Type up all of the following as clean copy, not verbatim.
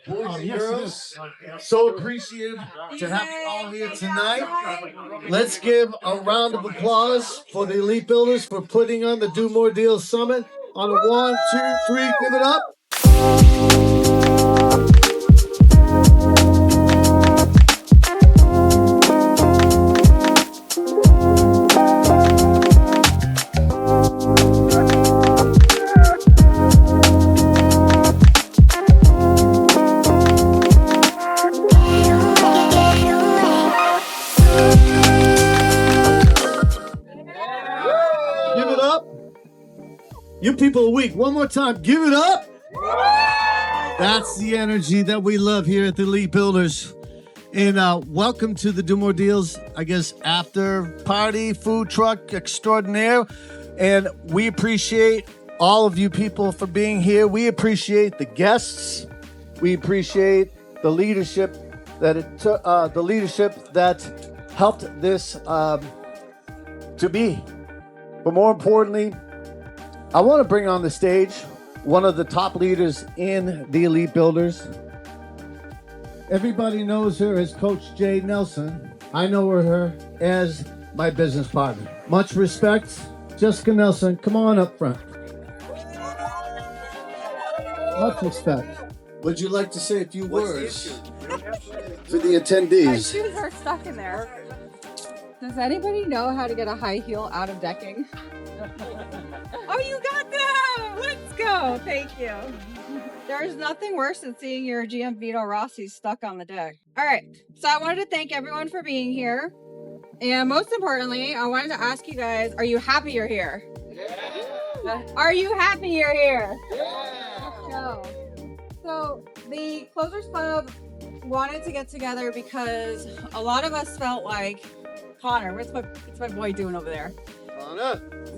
boys and girls. So appreciative to have you all here tonight. Let's give a round of applause for the Elite Builders for putting on the Do More Deals Summit. On a 1, 2, 3, give it up. You people are weak. One more time. Give it up. That's the energy that we love here at the Elite Builders. And welcome to the Do More Deals, I guess, after party food truck extraordinaire. And we appreciate all of you people for being here. We appreciate the guests. We appreciate the leadership that helped this to be. But more importantly, I want to bring on the stage one of the top leaders in the Elite Builders. Everybody knows her as Coach Jay Nelson. I know her as my business partner. Much respect, Jessica Nelson. Come on up front. Much respect. Would you like to say a few words to the attendees? My shoes are stuck in there. Does anybody know how to get a high heel out of decking? Oh, you got them! Let's go. Thank you. There's nothing worse than seeing your GM Vito Rossi stuck on the deck. All right. So I wanted to thank everyone for being here. And most importantly, I wanted to ask you guys, are you happy you're here? Yeah. Are you happy you're here? Yeah. So the Closers Club wanted to get together because a lot of us felt like, Connor, what's my boy doing over there?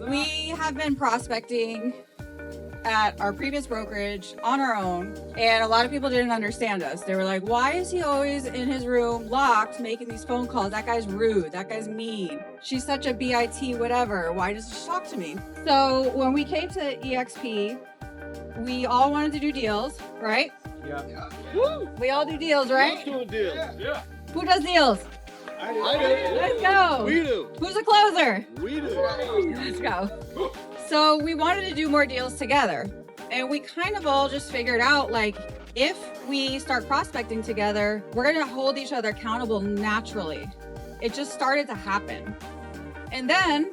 We have been prospecting at our previous brokerage on our own, and a lot of people didn't understand us. They were like, why is he always in his room locked making these phone calls? That guy's rude. That guy's mean. She's such a BIT whatever. Why does she talk to me? So when we came to EXP, we all wanted to do deals, right? Yeah. Woo! We all do deals, right? Doing deals. Yeah. Who does deals? I do. Let's go. We do. Who's a closer? We do. Let's go. So we wanted to do more deals together. And we kind of all just figured out, like, if we start prospecting together, we're going to hold each other accountable naturally. It just started to happen. And then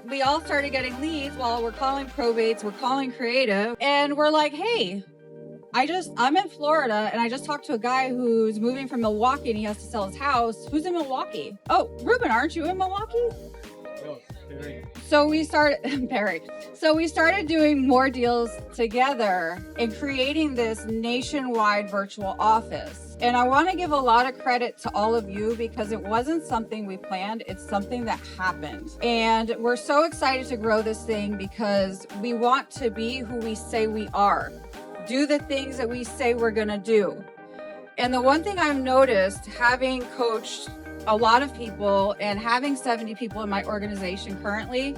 we all started getting leads while we're calling probates, we're calling creative, and we're like, hey, I'm in Florida, and I just talked to a guy who's moving from Milwaukee, and he has to sell his house. Who's in Milwaukee? Oh, Ruben, aren't you in Milwaukee? No, Perry. So we started, Perry. So we started doing more deals together and creating this nationwide virtual office. And I want to give a lot of credit to all of you because it wasn't something we planned. It's something that happened. And we're so excited to grow this thing because we want to be who we say we are. Do the things that we say we're going to do. And the one thing I've noticed, having coached a lot of people and having 70 people in my organization currently,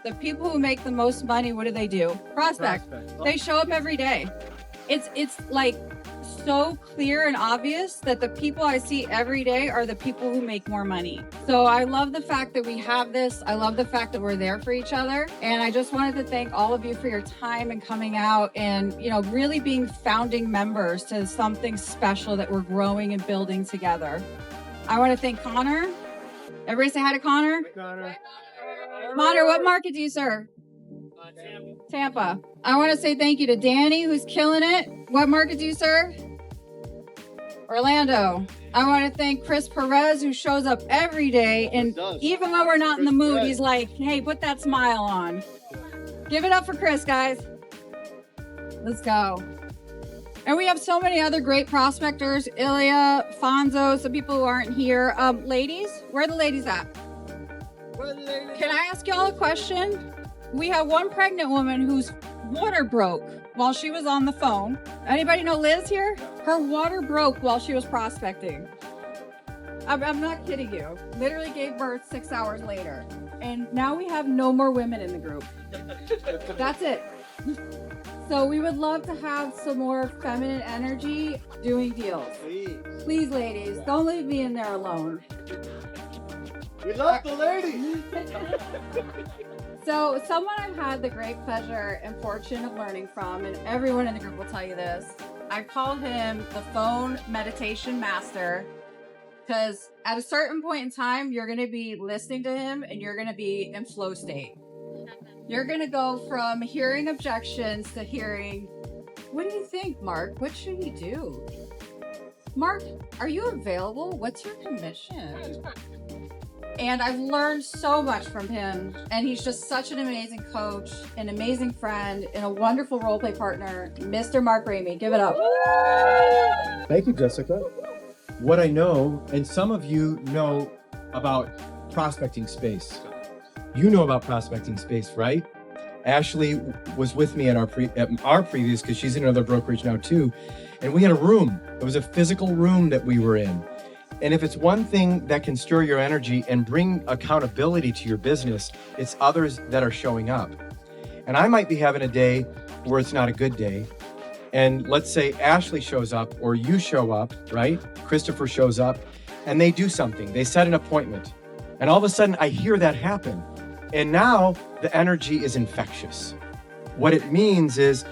the people who make the most money, what do? Prospect. They show up every day. It's like so clear and obvious that the people I see every day are the people who make more money. So I love the fact that we have this. I love the fact that we're there for each other. And I just wanted to thank all of you for your time and coming out and, really being founding members to something special that we're growing and building together. I want to thank Connor. Everybody say hi to Connor. Connor. Connor, what market do you serve? Tampa. I want to say thank you to Danny, who's killing it. What market do you serve? Orlando. I want to thank Chris Perez, who shows up every day. And even when we're not in the mood, he's like, hey, put that smile on. Give it up for Chris, guys. Let's go. And we have so many other great prospectors. Ilya, Fonzo, some people who aren't here. Ladies, where are the ladies at? Can I ask y'all a question? We have one pregnant woman whose water broke while she was on the phone. Anybody know Liz here? Her water broke while she was prospecting. I'm not kidding you. Literally gave birth 6 hours later. And now we have no more women in the group. That's it. So we would love to have some more feminine energy doing deals. Please, ladies, don't leave me in there alone. We love the ladies. So someone I've had the great pleasure and fortune of learning from, and everyone in the group will tell you this, I call him the phone meditation master, because at a certain point in time, you're going to be listening to him and you're going to be in flow state. You're going to go from hearing objections to hearing, what do you think, Mark? What should we do? Mark, are you available? What's your commission? And I've learned so much from him. And he's just such an amazing coach, an amazing friend, and a wonderful role play partner, Mr. Mark Raimi. Give it up. Thank you, Jessica. What I know, and some of you know about prospecting space. You know about prospecting space, right? Ashley was with me at our previous, because she's in another brokerage now too. And we had a room. It was a physical room that we were in. And if it's one thing that can stir your energy and bring accountability to your business, it's others that are showing up. And I might be having a day where it's not a good day. And let's say Ashley shows up or you show up, right? Christopher shows up and they do something. They set an appointment. And all of a sudden I hear that happen. And now the energy is infectious. What it means is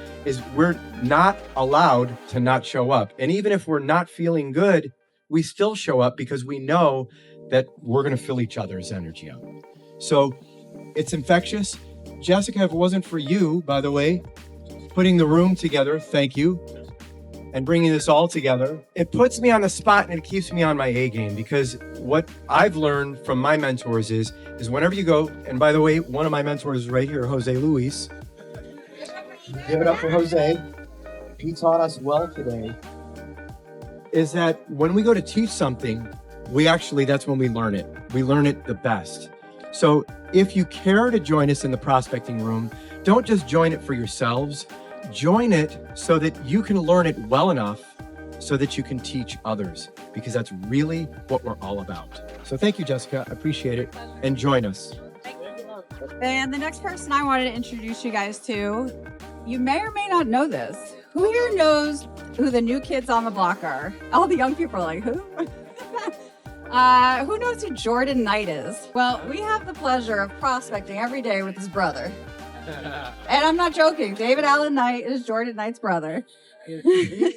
we're not allowed to not show up. And even if we're not feeling good, we still show up because we know that we're going to fill each other's energy up. So it's infectious. Jessica, if it wasn't for you, by the way, putting the room together, thank you, and bringing this all together, it puts me on the spot and it keeps me on my A game, because what I've learned from my mentors is whenever you go, and by the way, one of my mentors is right here, Jose Luis. Give it up for Jose. He taught us well today. Is that when we go to teach something, that's when we learn it. We learn it the best. So if you care to join us in the prospecting room, don't just join it for yourselves. Join it so that you can learn it well enough so that you can teach others, because that's really what we're all about. So thank you, Jessica. I appreciate it. And join us. And the next person I wanted to introduce you guys to, you may or may not know this. Who here knows who the new kids on the block are? All the young people are like, who? Who knows who Jordan Knight is? Well, we have the pleasure of prospecting every day with his brother. And I'm not joking. David Allen Knight is Jordan Knight's brother.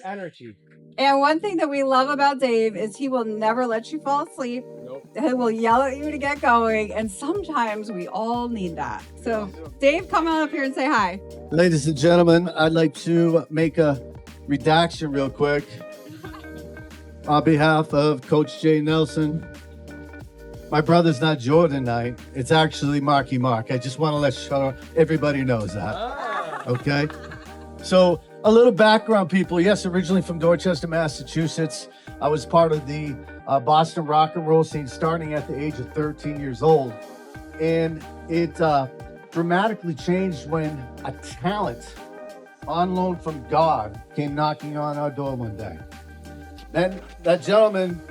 Energy. And one thing that we love about Dave is he will never let you fall asleep. Nope. He will yell at you to get going. And sometimes we all need that. So Dave, come on up here and say hi. Ladies and gentlemen, I'd like to make a redaction real quick on behalf of Coach Jay Nelson. My brother's not Jordan Knight. It's actually Marky Mark. I just want to let sure everybody knows that. Okay? So a little background, people. Yes, originally from Dorchester, Massachusetts. I was part of the Boston rock and roll scene starting at the age of 13 years old. And it dramatically changed when a talent on loan from God came knocking on our door one day. Then that gentleman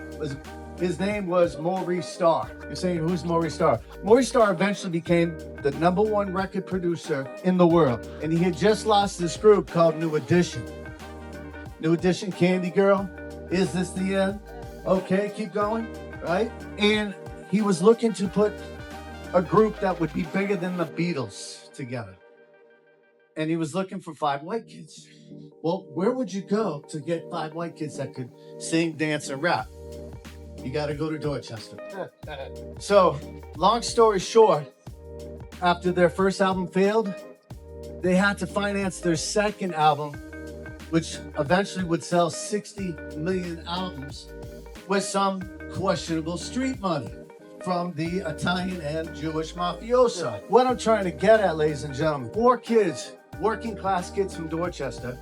his name was Maurice Starr. You're saying, who's Maurice Starr? Maurice Starr eventually became the #1 record producer in the world. And he had just lost this group called New Edition. New Edition, Candy Girl. Is this the end? Okay, keep going, right? And he was looking to put a group that would be bigger than the Beatles together. And he was looking for 5 white kids. Well, where would you go to get 5 white kids that could sing, dance, and rap? You got to go to Dorchester. So, long story short, after their first album failed, they had to finance their second album, which eventually would sell 60 million albums, with some questionable street money from the Italian and Jewish mafioso. What I'm trying to get at, ladies and gentlemen, 4 kids, working class kids from Dorchester,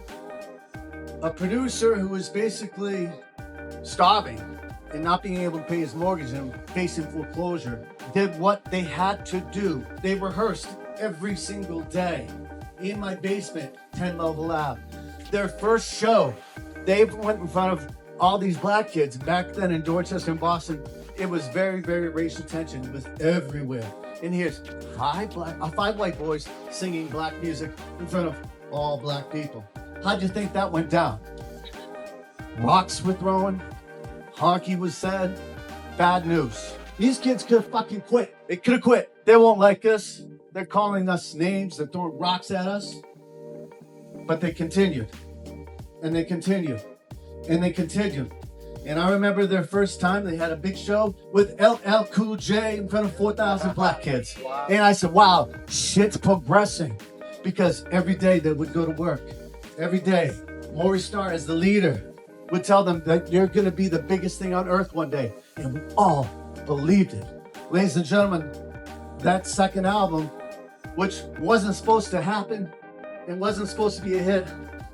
a producer who was basically starving and not being able to pay his mortgage and facing foreclosure, did what they had to do. They rehearsed every single day in my basement, 10 Level Lab. Their first show, they went in front of all these black kids. Back then in Dorchester and Boston, it was very, very racial tension. It was everywhere. And here's 5 white boys singing black music in front of all black people. How'd you think that went down? Rocks were thrown, honky was said, bad news. These kids could have fucking quit. They could have quit. They won't like us. They're calling us names. They're throwing rocks at us. But they continued. And they continued. And they continued. And I remember their first time, they had a big show with LL Cool J in front of 4,000 black kids. And I said, wow, shit's progressing. Because every day they would go to work. Every day, Maurice Starr as the leader would tell them that you're going to be the biggest thing on earth one day. And we all believed it. Ladies and gentlemen, that second album, which wasn't supposed to happen, it wasn't supposed to be a hit,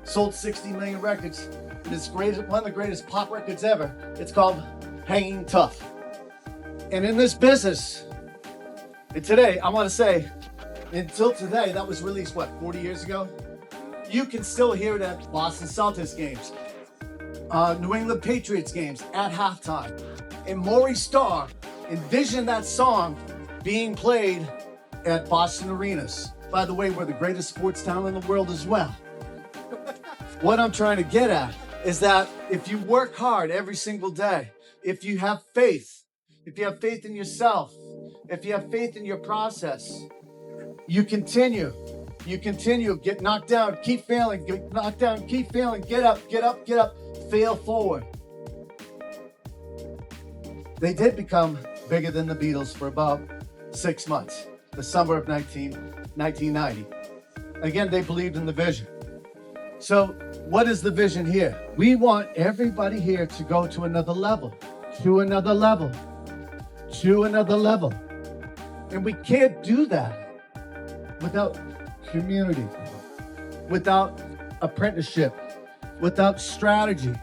sold 60 million records. It's one of the greatest pop records ever. It's called Hanging Tough. And in this business, and today, I want to say, until today, that was released, 40 years ago? You can still hear it at Boston Celtics games, New England Patriots games at halftime. And Maurice Starr envisioned that song being played at Boston arenas. By the way, we're the greatest sports town in the world as well. What I'm trying to get at is that if you work hard every single day, if you have faith in yourself, if you have faith in your process, you continue, get knocked down, keep failing, get knocked down, keep failing, get up, fail forward. They did become bigger than the Beatles for about 6 months, the summer of 1990. Again, they believed in the vision. So what is the vision here? We want everybody here to go to another level, to another level, to another level. And we can't do that without community, without apprenticeship, without strategy,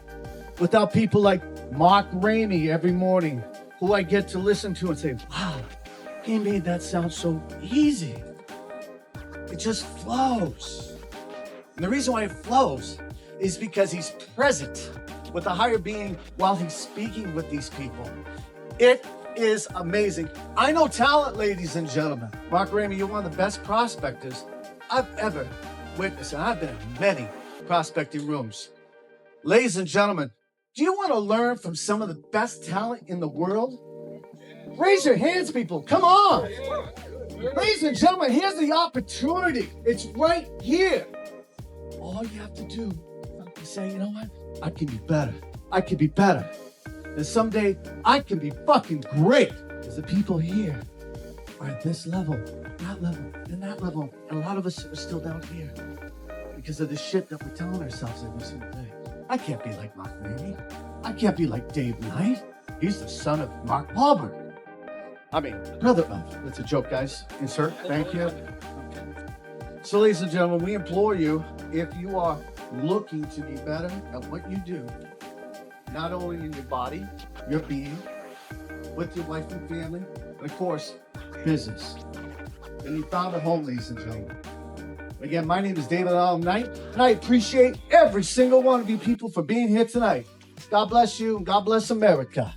without people like Mark Raimi every morning, who I get to listen to and say, wow, he made that sound so easy. It just flows. And the reason why it flows is because he's present with the higher being while he's speaking with these people. It is amazing. I know talent, ladies and gentlemen. Mark Raimi, you're one of the best prospectors I've ever witnessed. And I've been in many prospecting rooms. Ladies and gentlemen, do you want to learn from some of the best talent in the world? Raise your hands, people. Come on. Ladies and gentlemen, here's the opportunity. It's right here. All you have to do is say, you know what? I can be better. I can be better. And someday I can be fucking great. Because the people here are at this level, that level, and that level. And a lot of us are still down here because of the shit that we're telling ourselves every single day. I can't be like Mark Raimi. I can't be like Dave Knight. He's the son of Mark Wahlberg. I mean, brother of. That's a joke, guys. Insert. Thank you. So, ladies and gentlemen, we implore you, if you are looking to be better at what you do, not only in your body, your being, with your wife and family, but of course, business. And you found a home, ladies and gentlemen. Again, my name is David Allen Knight, and I appreciate every single one of you people for being here tonight. God bless you, and God bless America.